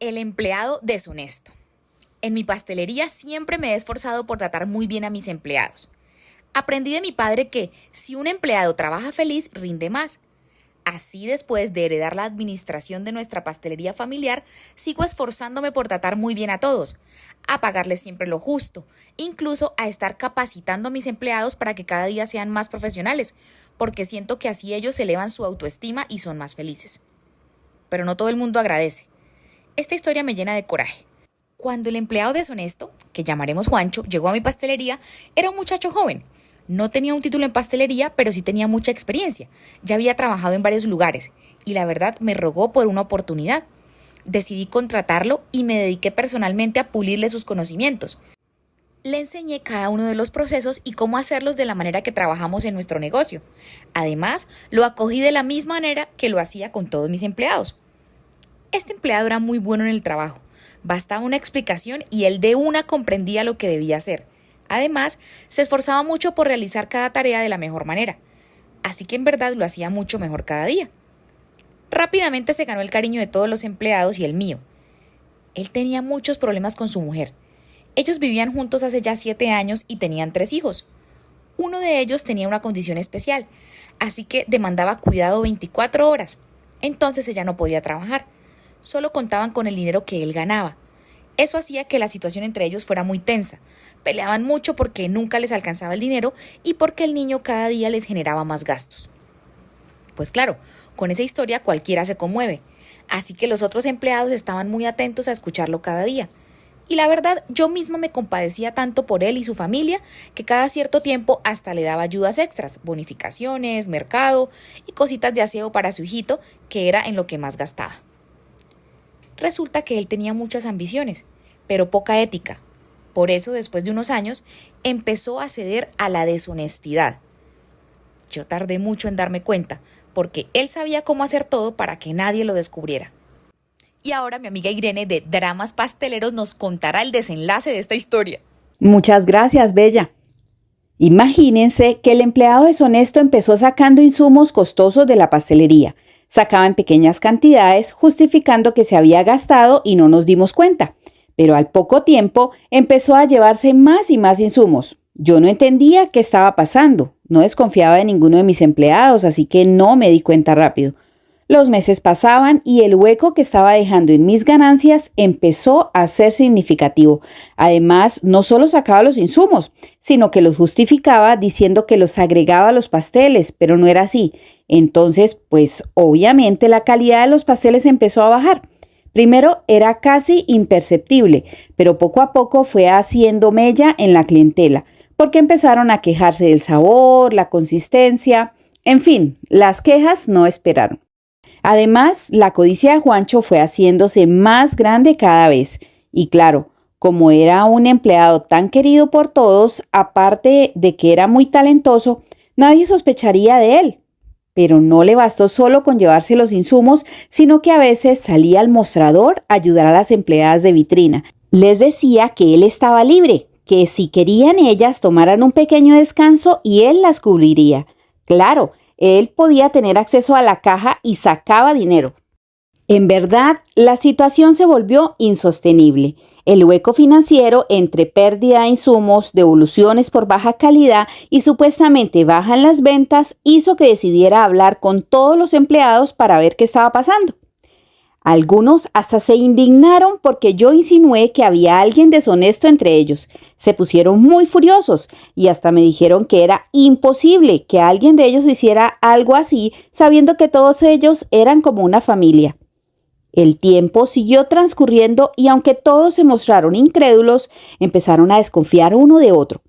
El empleado deshonesto. En mi pastelería siempre me he esforzado por tratar muy bien a mis empleados. Aprendí de mi padre que si un empleado trabaja feliz, rinde más. Así, después de heredar la administración de nuestra pastelería familiar, sigo esforzándome por tratar muy bien a todos, a pagarles siempre lo justo, incluso a estar capacitando a mis empleados para que cada día sean más profesionales, porque siento que así ellos elevan su autoestima y son más felices. Pero no todo el mundo agradece. Esta historia me llena de coraje. Cuando el empleado deshonesto, que llamaremos Juancho, llegó a mi pastelería, era un muchacho joven. No tenía un título en pastelería, pero sí tenía mucha experiencia. Ya había trabajado en varios lugares y la verdad me rogó por una oportunidad. Decidí contratarlo y me dediqué personalmente a pulirle sus conocimientos. Le enseñé cada uno de los procesos y cómo hacerlos de la manera que trabajamos en nuestro negocio. Además, lo acogí de la misma manera que lo hacía con todos mis empleados. Este empleado era muy bueno en el trabajo. Bastaba una explicación y él de una comprendía lo que debía hacer. Además, se esforzaba mucho por realizar cada tarea de la mejor manera. Así que en verdad lo hacía mucho mejor cada día. Rápidamente se ganó el cariño de todos los empleados y el mío. Él tenía muchos problemas con su mujer. Ellos vivían juntos hace ya 7 años y tenían 3 hijos. Uno de ellos tenía una condición especial, así que demandaba cuidado 24 horas. Entonces ella no podía trabajar. Solo contaban con el dinero que él ganaba. Eso hacía que la situación entre ellos fuera muy tensa. Peleaban mucho porque nunca les alcanzaba el dinero y porque el niño cada día les generaba más gastos. Pues claro, con esa historia cualquiera se conmueve. Así que los otros empleados estaban muy atentos a escucharlo cada día. Y la verdad, yo misma me compadecía tanto por él y su familia que cada cierto tiempo hasta le daba ayudas extras, bonificaciones, mercado y cositas de aseo para su hijito, que era en lo que más gastaba. Resulta que él tenía muchas ambiciones, pero poca ética. Por eso, después de unos años, empezó a ceder a la deshonestidad. Yo tardé mucho en darme cuenta, porque él sabía cómo hacer todo para que nadie lo descubriera. Y ahora mi amiga Irene de Dramas Pasteleros nos contará el desenlace de esta historia. Muchas gracias, Bella. Imagínense que el empleado deshonesto empezó sacando insumos costosos de la pastelería. Sacaba en pequeñas cantidades, justificando que se había gastado y no nos dimos cuenta. Pero al poco tiempo empezó a llevarse más y más insumos. Yo no entendía qué estaba pasando. No desconfiaba de ninguno de mis empleados, así que no me di cuenta rápido. Los meses pasaban y el hueco que estaba dejando en mis ganancias empezó a ser significativo. Además, no solo sacaba los insumos, sino que los justificaba diciendo que los agregaba a los pasteles, pero no era así. Entonces, pues obviamente la calidad de los pasteles empezó a bajar. Primero era casi imperceptible, pero poco a poco fue haciendo mella en la clientela, porque empezaron a quejarse del sabor, la consistencia, en fin, las quejas no esperaron. Además, la codicia de Juancho fue haciéndose más grande cada vez. Y claro, como era un empleado tan querido por todos, aparte de que era muy talentoso, nadie sospecharía de él. Pero no le bastó solo con llevarse los insumos, sino que a veces salía al mostrador a ayudar a las empleadas de vitrina. Les decía que él estaba libre, que si querían ellas tomaran un pequeño descanso y él las cubriría. Claro, él podía tener acceso a la caja y sacaba dinero. En verdad, la situación se volvió insostenible. El hueco financiero entre pérdida de insumos, devoluciones por baja calidad y supuestamente baja en las ventas hizo que decidiera hablar con todos los empleados para ver qué estaba pasando. Algunos hasta se indignaron porque yo insinué que había alguien deshonesto entre ellos. Se pusieron muy furiosos y hasta me dijeron que era imposible que alguien de ellos hiciera algo así, sabiendo que todos ellos eran como una familia. El tiempo siguió transcurriendo y aunque todos se mostraron incrédulos, empezaron a desconfiar uno de otro.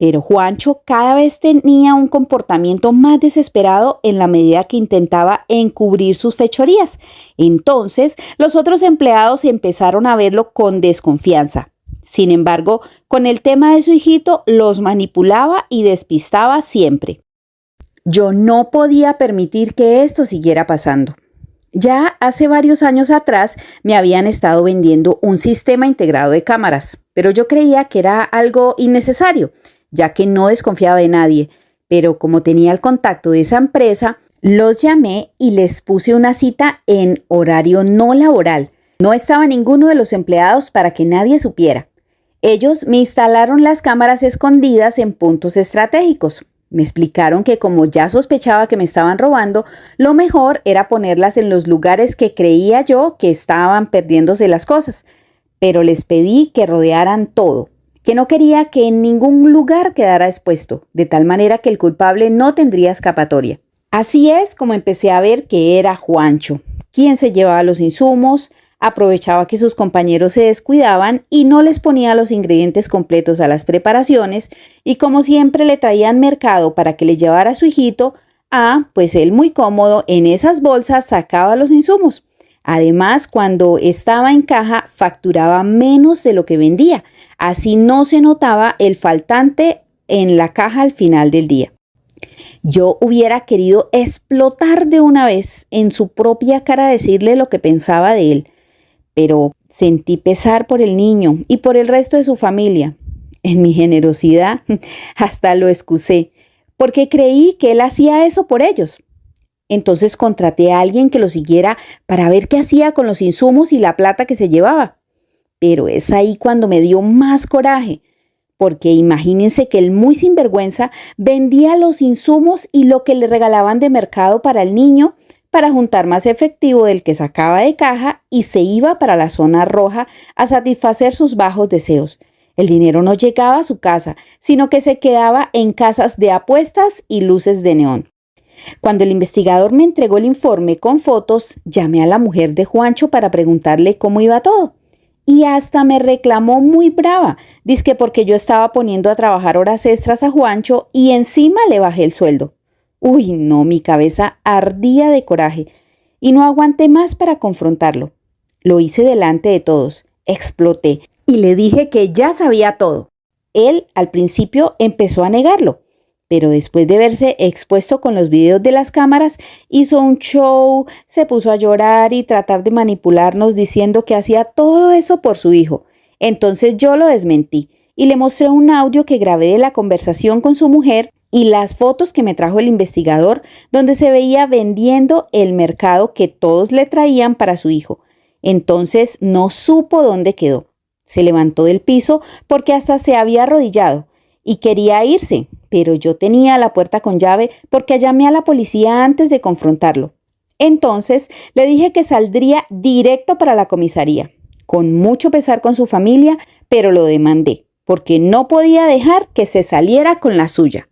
Pero Juancho cada vez tenía un comportamiento más desesperado en la medida que intentaba encubrir sus fechorías. Entonces, los otros empleados empezaron a verlo con desconfianza. Sin embargo, con el tema de su hijito, los manipulaba y despistaba siempre. Yo no podía permitir que esto siguiera pasando. Ya hace varios años atrás me habían estado vendiendo un sistema integrado de cámaras, pero yo creía que era algo innecesario, ya que no desconfiaba de nadie, pero como tenía el contacto de esa empresa, los llamé y les puse una cita en horario no laboral. No estaba ninguno de los empleados para que nadie supiera. Ellos me instalaron las cámaras escondidas en puntos estratégicos. Me explicaron que como ya sospechaba que me estaban robando, lo mejor era ponerlas en los lugares que creía yo que estaban perdiéndose las cosas. Pero les pedí que rodearan todo, que no quería que en ningún lugar quedara expuesto, de tal manera que el culpable no tendría escapatoria. Así es como empecé a ver que era Juancho, quien se llevaba los insumos, aprovechaba que sus compañeros se descuidaban y no les ponía los ingredientes completos a las preparaciones y como siempre le traían mercado para que le llevara a su hijito, pues él muy cómodo en esas bolsas sacaba los insumos. Además, cuando estaba en caja facturaba menos de lo que vendía, así no se notaba el faltante en la caja al final del día. Yo hubiera querido explotar de una vez en su propia cara decirle lo que pensaba de él, pero sentí pesar por el niño y por el resto de su familia. En mi generosidad hasta lo excusé, porque creí que él hacía eso por ellos. Entonces contraté a alguien que lo siguiera para ver qué hacía con los insumos y la plata que se llevaba. Pero es ahí cuando me dio más coraje, porque imagínense que el muy sinvergüenza vendía los insumos y lo que le regalaban de mercado para el niño para juntar más efectivo del que sacaba de caja y se iba para la zona roja a satisfacer sus bajos deseos. El dinero no llegaba a su casa, sino que se quedaba en casas de apuestas y luces de neón. Cuando el investigador me entregó el informe con fotos, llamé a la mujer de Juancho para preguntarle cómo iba todo. Y hasta me reclamó muy brava, dizque porque yo estaba poniendo a trabajar horas extras a Juancho y encima le bajé el sueldo. Uy, no, mi cabeza ardía de coraje y no aguanté más para confrontarlo. Lo hice delante de todos, exploté y le dije que ya sabía todo. Él al principio empezó a negarlo, pero después de verse expuesto con los videos de las cámaras, hizo un show, se puso a llorar y tratar de manipularnos diciendo que hacía todo eso por su hijo. Entonces yo lo desmentí y le mostré un audio que grabé de la conversación con su mujer y las fotos que me trajo el investigador donde se veía vendiendo el mercado que todos le traían para su hijo. Entonces no supo dónde quedó. Se levantó del piso porque hasta se había arrodillado y quería irse, pero yo tenía la puerta con llave porque llamé a la policía antes de confrontarlo. Entonces le dije que saldría directo para la comisaría, con mucho pesar con su familia, pero lo demandé porque no podía dejar que se saliera con la suya.